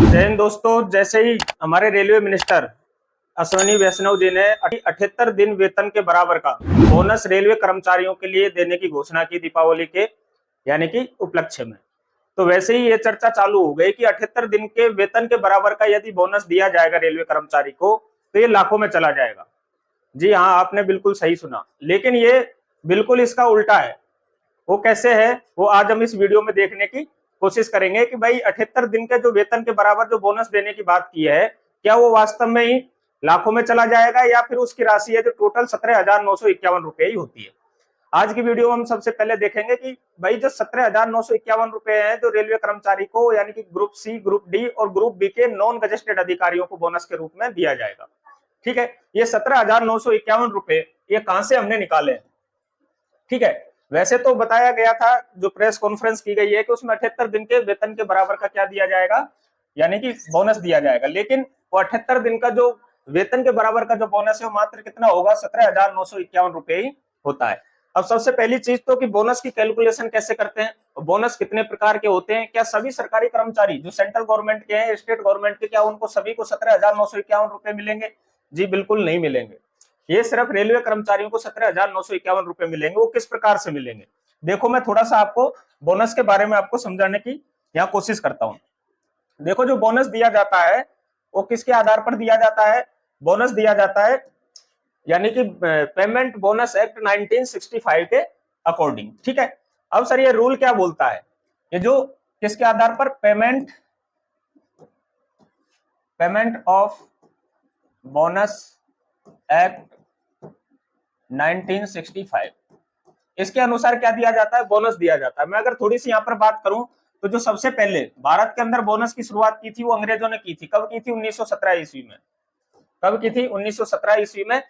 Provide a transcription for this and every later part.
जय हिंद दोस्तों। जैसे ही हमारे रेलवे मिनिस्टर अश्विनी वैष्णव जी ने 78 दिन वेतन के बराबर का बोनस रेलवे कर्मचारियों के लिए देने की घोषणा की दीपावली के यानी कि उपलक्ष्य में, तो वैसे ही ये चर्चा चालू हो गई कि 78 दिन के वेतन के बराबर का यदि बोनस दिया जाएगा रेलवे कर्मचारी को तो ये लाखों में चला जाएगा। जी हाँ, आपने बिल्कुल सही सुना, लेकिन ये बिल्कुल इसका उल्टा है। वो कैसे है वो आज हम इस वीडियो में देखने की कोशिश करेंगे कि भाई 78 दिन के जो वेतन के बराबर जो बोनस देने की बात की है, क्या वो वास्तव में ही लाखों में चला जाएगा या फिर उसकी राशि है जो टोटल 17,951 रुपए ही होती है। आज की वीडियो में हम सबसे पहले देखेंगे कि भाई जो 17,951 रुपए है जो रेलवे कर्मचारी को यानी कि ग्रुप सी, ग्रुप डी और ग्रुप बी के नॉन गजेस्टेड अधिकारियों को बोनस के रूप में दिया जाएगा। ठीक है, ये 17,951 रुपए ये कहां से हमने निकाले हैं। ठीक है, वैसे तो बताया गया था, जो प्रेस कॉन्फ्रेंस की गई है कि उसमें 78 दिन के वेतन के बराबर का क्या दिया जाएगा, यानी कि बोनस दिया जाएगा, लेकिन वो 78 दिन का जो वेतन के बराबर का जो बोनस है वो मात्र कितना होगा, 17,951 रुपए ही होता है। अब सबसे पहली चीज तो कि बोनस की कैलकुलेशन कैसे करते हैं, बोनस कितने प्रकार के होते हैं, क्या सभी सरकारी कर्मचारी जो सेंट्रल गवर्नमेंट के हैं, स्टेट गवर्नमेंट के, क्या उनको सभी को 17,951 रुपए मिलेंगे? जी बिल्कुल नहीं मिलेंगे। ये सिर्फ रेलवे कर्मचारियों को 17,951 रुपए मिलेंगे। वो किस प्रकार से मिलेंगे, देखो मैं थोड़ा सा आपको बोनस के बारे में आपको समझाने की यहाँ कोशिश करता हूँ। देखो, जो बोनस दिया जाता है वो किसके आधार पर दिया जाता है? बोनस दिया जाता है यानी कि पेमेंट बोनस एक्ट 1965 के अकॉर्डिंग। ठीक है, अब सर ये रूल क्या बोलता है, ये जो किसके आधार पर, पेमेंट ऑफ बोनस एक्ट 1965, इसके अनुसार क्या दिया जाता है, बोनस दिया जाता है। मैं अगर थोड़ी सी यहाँ पर बात करूं तो जो सबसे पहले भारत के अंदर बोनस की शुरुआत की थी वो अंग्रेजों ने की थी। कब की थी? 1917 ईस्वी में। कब की थी? 1917 ईस्वी में।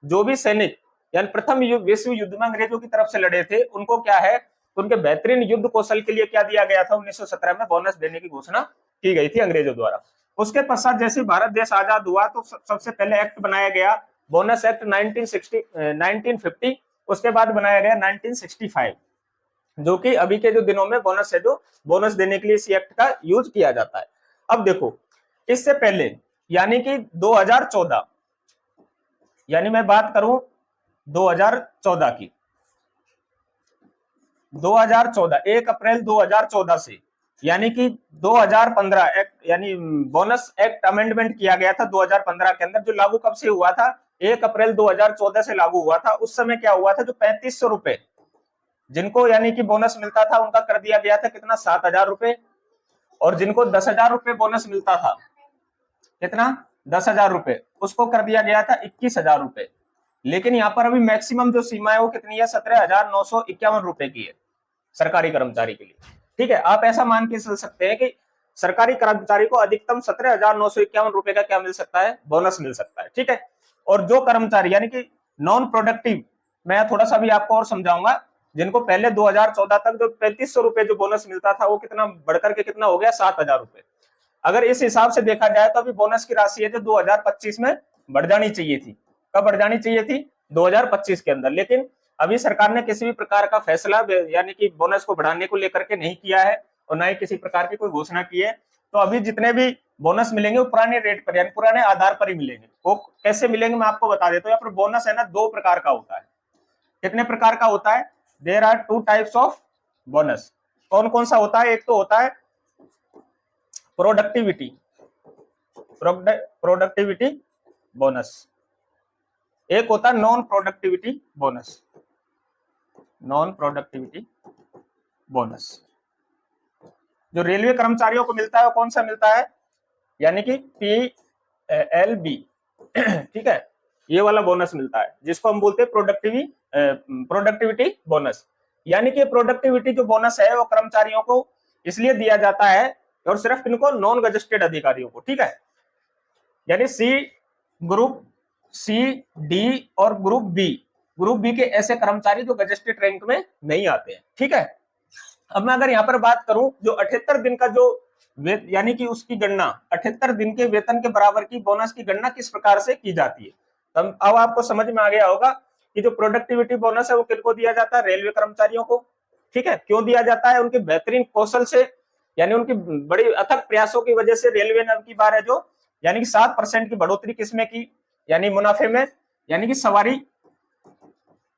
जो भी सैनिक यानी प्रथम विश्व युद्ध में अंग्रेजों की तरफ से लड़े थे, उनको क्या है, उनके बेहतरीन युद्ध कौशल के लिए क्या दिया गया था, 1917 में बोनस देने की घोषणा की गई थी अंग्रेजों द्वारा। उसके पश्चात जैसे भारत देश आजाद हुआ तो सबसे पहले एक्ट बनाया गया, बोनस एक्ट 1950। उसके बाद बनाया गया 1965, जो कि अभी के जो दिनों में बोनस है, जो बोनस देने के लिए इस एक्ट का यूज किया जाता है। अब देखो, इससे पहले यानी कि 2014, यानी मैं बात करूं 2014 की, 2014 1 अप्रैल 2014 से यानी कि 2015 एक्ट यानी बोनस एक्ट अमेंडमेंट किया गया था 2015 के अंदर, जो लागू कब से हुआ था, 1 अप्रैल 2014 से लागू हुआ था। उस समय क्या हुआ था, जो 3500 रुपए जिनको यानी कि बोनस मिलता था उनका कर दिया गया था कितना, 7,000 रुपए, और जिनको 10,000 रुपए बोनस मिलता था, कितना, 10,000 रुपए, उसको कर दिया गया था 21,000 रुपए। लेकिन यहाँ पर अभी मैक्सिमम जो सीमा है वो कितनी है, 17,951 रुपए की है सरकारी कर्मचारी के लिए। ठीक है, आप ऐसा मान के चल सकते हैं कि सरकारी कर्मचारी को अधिकतम 17,951 रुपए का क्या मिल सकता है, बोनस मिल सकता है। ठीक है, और जो कर्मचारी यानी कि नॉन प्रोडक्टिव, मैं थोड़ा सा भी आपको और समझाऊंगा, जिनको पहले 2014 तक जो 3500 रुपए जो बोनस मिलता था वो कितना बढ़कर के कितना हो गया, 7,000 रुपए। अगर इस हिसाब से देखा जाए तो अभी बोनस की राशि है जो 2025 में बढ़ जानी चाहिए थी। कब बढ़ जानी चाहिए थी? 2025 के अंदर। लेकिन अभी सरकार ने किसी भी प्रकार का फैसला यानी कि बोनस को बढ़ाने को लेकर के नहीं किया है और ना ही किसी प्रकार की कोई घोषणा की है। तो अभी जितने भी बोनस मिलेंगे वो पुराने रेट पर यानी पुराने आधार पर ही मिलेंगे। वो कैसे मिलेंगे मैं आपको बता देता हूँ। यहाँ पर बोनस है ना, दो प्रकार का होता है। कितने प्रकार का होता है? There are two types of bonus. कौन कौन सा होता है? एक तो होता है प्रोडक्टिविटी प्रोडक्टिविटी बोनस, एक होता है non productivity bonus. Non productivity bonus जो रेलवे कर्मचारियों को मिलता है वो कौन सा मिलता है, यानी कि PLB। ठीक है, ये वाला बोनस मिलता है जिसको हम बोलते हैं प्रोडक्टिविटी बोनस। यानी कि प्रोडक्टिविटी जो बोनस है वो कर्मचारियों को इसलिए दिया जाता है, और सिर्फ इनको नॉन गजेस्टेड अधिकारियों को। ठीक है, यानी ग्रुप सी, डी और ग्रुप बी के ऐसे कर्मचारी जो गजेस्टेड रैंक में नहीं आते हैं। ठीक है, अब मैं अगर यहाँ पर बात करूं, जो 78 दिन का जो यानी कि उसकी गणना 78 दिन के वेतन के बराबर की बोनस की गणना किस प्रकार से की जाती है, तब अब आपको समझ में आ गया होगा कि जो प्रोडक्टिविटी बोनस है वो किनको दिया जाता है, रेलवे कर्मचारियों को। ठीक है, क्यों दिया जाता है? उनके बेहतरीन कौशल से यानी उनकी बड़ी अथक प्रयासों की वजह से रेलवे ने अब की बार है जो यानी कि 7% की बढ़ोतरी किसमें की, यानी मुनाफे में, यानी कि सवारी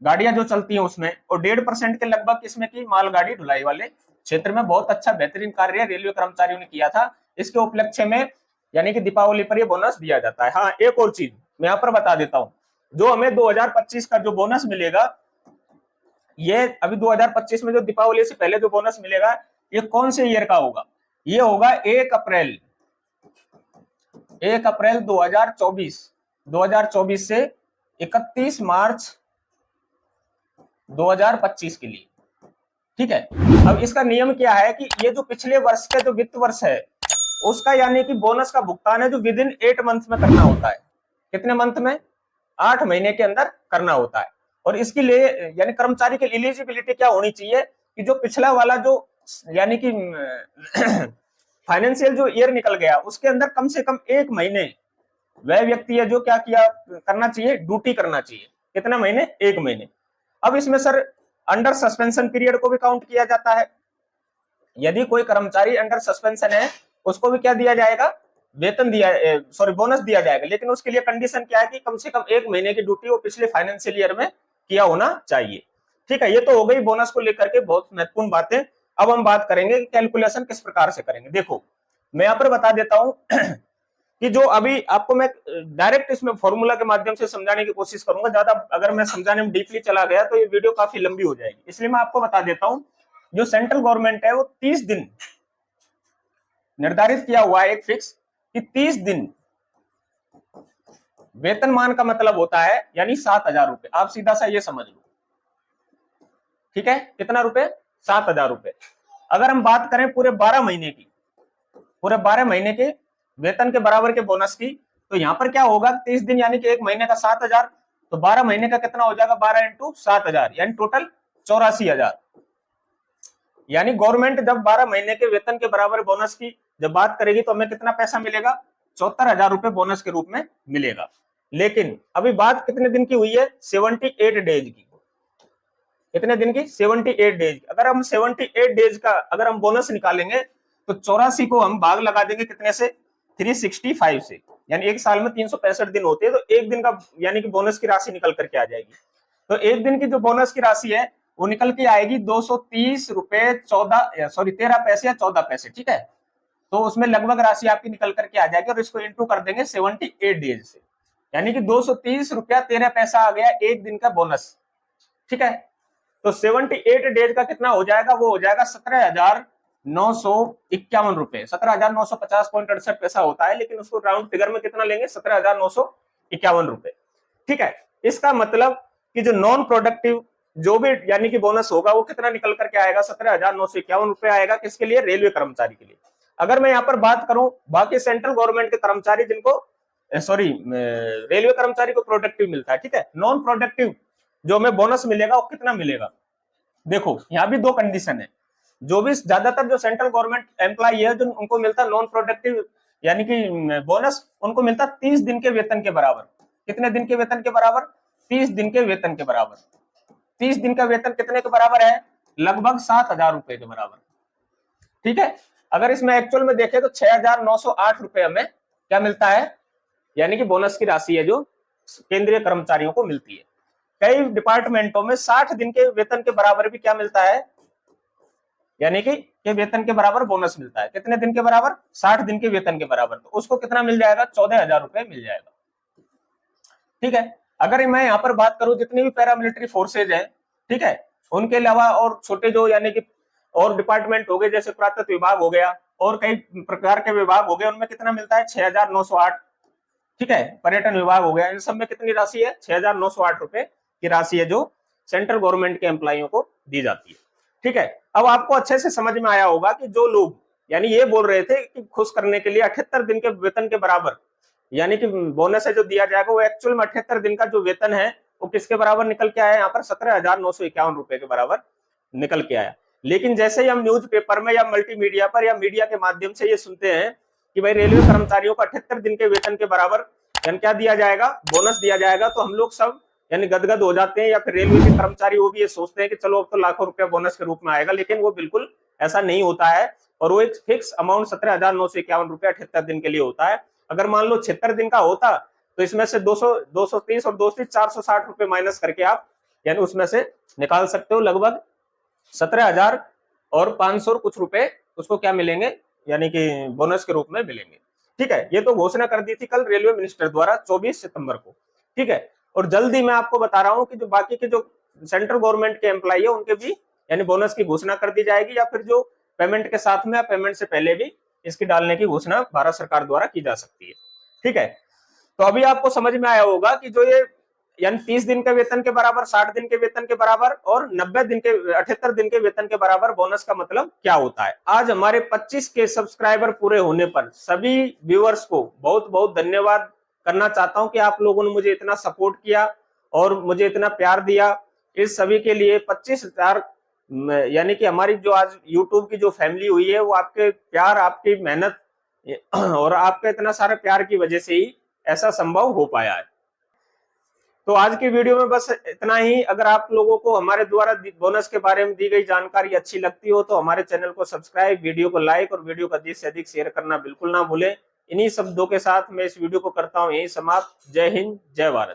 गाड़ियां जो चलती हैं उसमें, और 1.5% के लगभग किसमें की, मालगाड़ी ढुलाई वाले क्षेत्र में। बहुत अच्छा बेहतरीन कार्य रेलवे कर्मचारियों ने किया था। इसके उपलक्ष्य में यानी कि दीपावली पर यह बोनस दिया जाता है। हाँ, एक और चीज मैं यहाँ पर बता देता हूँ, जो हमें 2025 का जो बोनस मिलेगा, ये अभी 2025 में जो दीपावली से पहले जो बोनस मिलेगा, ये कौन से ईयर का होगा, ये होगा 1 अप्रैल 2024 से 31 मार्च 2025 के लिए। ठीक है, अब इसका नियम क्या है कि ये जो पिछले वर्ष का जो वित्त वर्ष है उसका यानी कि बोनस का भुगतान है जो विद इन 8 मंथ में करना होता है। कितने मंथ में, 8 महीने के अंदर करना होता है। और इसके लिए यानी कर्मचारी की एलिजिबिलिटी क्या होनी चाहिए कि जो पिछला वाला जो यानी कि फाइनेंशियल जो ईयर निकल गया उसके अंदर कम से कम 1 महीने वह व्यक्ति है जो क्या किया करना चाहिए, ड्यूटी करना चाहिए। कितना महीने, 1 महीने। अब इसमें सर अंडर सस्पेंशन पीरियड को भी काउंट किया जाता है। यदि कोई कर्मचारी अंडर सस्पेंशन है उसको भी क्या दिया जाएगा, वेतन दिया, सॉरी बोनस दिया जाएगा। लेकिन उसके लिए कंडीशन क्या है कि कम से कम 1 महीने की ड्यूटी वो पिछले फाइनेंशियल ईयर में किया होना चाहिए। ठीक है, ये तो हो गई बोनस को लेकर के बहुत महत्वपूर्ण बातें। अब हम बात करेंगे कैलकुलेशन किस प्रकार से करेंगे। देखो मैं यहाँ पर बता देता हूं कि जो अभी आपको मैं डायरेक्ट इसमें फॉर्मूला के माध्यम से समझाने की कोशिश करूंगा। ज्यादा अगर मैं समझाने में डीपली चला गया तो ये वीडियो काफी लंबी हो जाएगी, इसलिए मैं आपको बता देता हूं। जो सेंट्रल गवर्नमेंट है वो 30 दिन निर्धारित किया हुआ है, एक फिक्स कि 30 दिन वेतनमान का मतलब होता है यानी 7,000 रुपए। आप सीधा सा ये समझ लो, ठीक है, कितना रुपए, 7,000 रुपए। अगर हम बात करें पूरे 12 महीने की, पूरे 12 महीने के वेतन के बराबर के बोनस की, तो यहां पर क्या होगा, 30 दिन यानी कि 1 महीने का 7,000, तो 12 महीने का कितना हो जाएगा, 12 इंटू 7,000 यानी टोटल 84,000। यानी गवर्नमेंट जब 12 महीने के वेतन के बराबर बोनस की जब बात करेगी तो हमें कितना पैसा मिलेगा, 74,000 रुपए बोनस के रूप में मिलेगा। लेकिन अभी बात कितने दिन की हुई है, 78 डेज की। कितने दिन की, 78 डेज। अगर हम 78 डेज का अगर हम बोनस निकालेंगे तो 84 को हम भाग लगा देंगे कितने से, 365 से, यानी एक साल में 365 दिन होते हैं, तो एक दिन का यानी कि बोनस की राशि निकल करके आ जाएगी। तो एक दिन की जो बोनस की राशि है वो निकल के आएगी 230 रुपए 13 पैसे या 14 पैसे। ठीक है, तो उसमें लगभग राशि आपकी निकल करके आ जाएगी और इसको इंटू कर देंगे 78 डेज से, यानी कि 230 रुपया 13 पैसा आ गया एक दिन का बोनस। ठीक है, तो 78 डेज का कितना हो जाएगा, वो हो जाएगा 17,951 रुपए, 17,950.68 पैसा होता है, लेकिन उसको राउंड फिगर में कितना लेंगे, 17,951 रुपए। ठीक है, इसका मतलब कि जो नॉन प्रोडक्टिव जो भी यानी कि बोनस होगा वो कितना निकल करके आएगा, 17,951 रुपए आएगा। किसके लिए, रेलवे कर्मचारी के लिए। अगर मैं यहाँ पर बात करूं बाकी सेंट्रल गवर्नमेंट के कर्मचारी जिनको सॉरी रेलवे कर्मचारी को प्रोडक्टिव मिलता है, ठीक है, नॉन प्रोडक्टिव जो हमें बोनस मिलेगा वो कितना मिलेगा। देखो यहाँ भी दो कंडीशन है, जो भी ज्यादातर जो सेंट्रल गवर्नमेंट एम्प्लॉय है जो उनको मिलता है नॉन प्रोडक्टिव यानी कि बोनस, उनको मिलता 30 दिन के वेतन के बराबर। कितने दिन के वेतन के बराबर, 30 दिन के वेतन के बराबर। 30 दिन का वेतन कितने के बराबर है, लगभग 7,000 रुपए के बराबर। ठीक है, अगर इसमें एक्चुअल में देखें तो 6,908 रुपए हमें क्या मिलता है, यानी कि बोनस की राशि है जो केंद्रीय कर्मचारियों को मिलती है। कई डिपार्टमेंटों में 60 दिन के वेतन के बराबर भी क्या मिलता है, यानी कि वेतन के बराबर बोनस मिलता है। कितने दिन के बराबर, 60 दिन के वेतन के बराबर, तो उसको कितना मिल जाएगा, 14,000 रुपए मिल जाएगा। ठीक है, अगर मैं यहाँ पर बात करूं जितनी भी पैरामिलिट्री फोर्सेज है, ठीक है, उनके अलावा और छोटे जो यानी कि और डिपार्टमेंट हो गए, जैसे पुरातत्व विभाग हो गया और कई प्रकार के विभाग हो गए, उनमें कितना मिलता है, 6,908। ठीक है, पर्यटन विभाग हो गया, इन सब में कितनी राशि है, 6,908 रुपए की राशि है जो सेंट्रल गवर्नमेंट के एम्प्लॉइयों को दी जाती है। ठीक है, अब आपको अच्छे से समझ में आया होगा कि जो लोग यानी ये बोल रहे थे कि खुश करने के लिए 78 दिन के वेतन के बराबर यानी कि बोनस है जो दिया जाएगा, वो एक्चुअल में 78 दिन का जो वेतन है वो किसके बराबर निकल के आया, यहाँ पर 17,951 रुपए के बराबर निकल के आया। लेकिन जैसे ही हम न्यूज पेपर में या मल्टीमीडिया पर या मीडिया के माध्यम से ये सुनते हैं कि भाई रेलवे कर्मचारियों को 78 दिन के वेतन के बराबर यानी क्या दिया जाएगा, बोनस दिया जाएगा, तो हम लोग सब यानी गदगद हो जाते हैं, या फिर रेलवे के कर्मचारी वो भी ये सोचते हैं कि चलो अब तो लाखों रुपया बोनस के रूप में आएगा। लेकिन वो बिल्कुल ऐसा नहीं होता है। और वो एक फिक्स अमाउंट 17,951 रुपया 78 दिन के लिए होता है। अगर मान लो 76 दिन का होता तो इसमें से 230 और 230 460 रुपए माइनस करके आप यानी उसमें से निकाल सकते हो, लगभग 17,000 और 500 और कुछ रुपए उसको क्या मिलेंगे, यानी कि बोनस के रूप में मिलेंगे। ठीक है, ये तो घोषणा कर दी थी कल रेलवे मिनिस्टर द्वारा 24 सितंबर को। ठीक है, और जल्दी मैं आपको बता रहा हूं कि जो बाकी के जो सेंट्रल गवर्नमेंट के एम्प्लॉई है उनके भी यानी बोनस की घोषणा कर दी जाएगी, या फिर जो पेमेंट के साथ में या पेमेंट से पहले भी इसकी डालने की घोषणा भारत सरकार द्वारा की जा सकती है। ठीक है, तो अभी आपको समझ में आया होगा कि जो ये यानी 30 दिन के वेतन के बराबर, 60 दिन के वेतन के बराबर और 78 दिन के वेतन के बराबर बोनस का मतलब क्या होता है। आज हमारे 25 के सब्सक्राइबर पूरे होने पर सभी व्यूअर्स को बहुत बहुत धन्यवाद करना चाहता हूं कि आप लोगों ने मुझे इतना सपोर्ट किया और मुझे इतना प्यार दिया। इस सभी के लिए 25,000 यानी कि हमारी जो आज यूट्यूब की जो फैमिली हुई है वो आपके प्यार, आपकी मेहनत और आपके इतना सारे प्यार की वजह से ही ऐसा संभव हो पाया है। तो आज की वीडियो में बस इतना ही। अगर आप लोगों को हमारे द्वारा बोनस के बारे में दी गई जानकारी अच्छी लगती हो तो हमारे चैनल को सब्सक्राइब, वीडियो को लाइक और वीडियो को अधिक से अधिक शेयर करना बिल्कुल ना भूलें। इन्हीं शब्दों के साथ मैं इस वीडियो को करता हूं यही समाप्त। जय हिंद, जय भारत।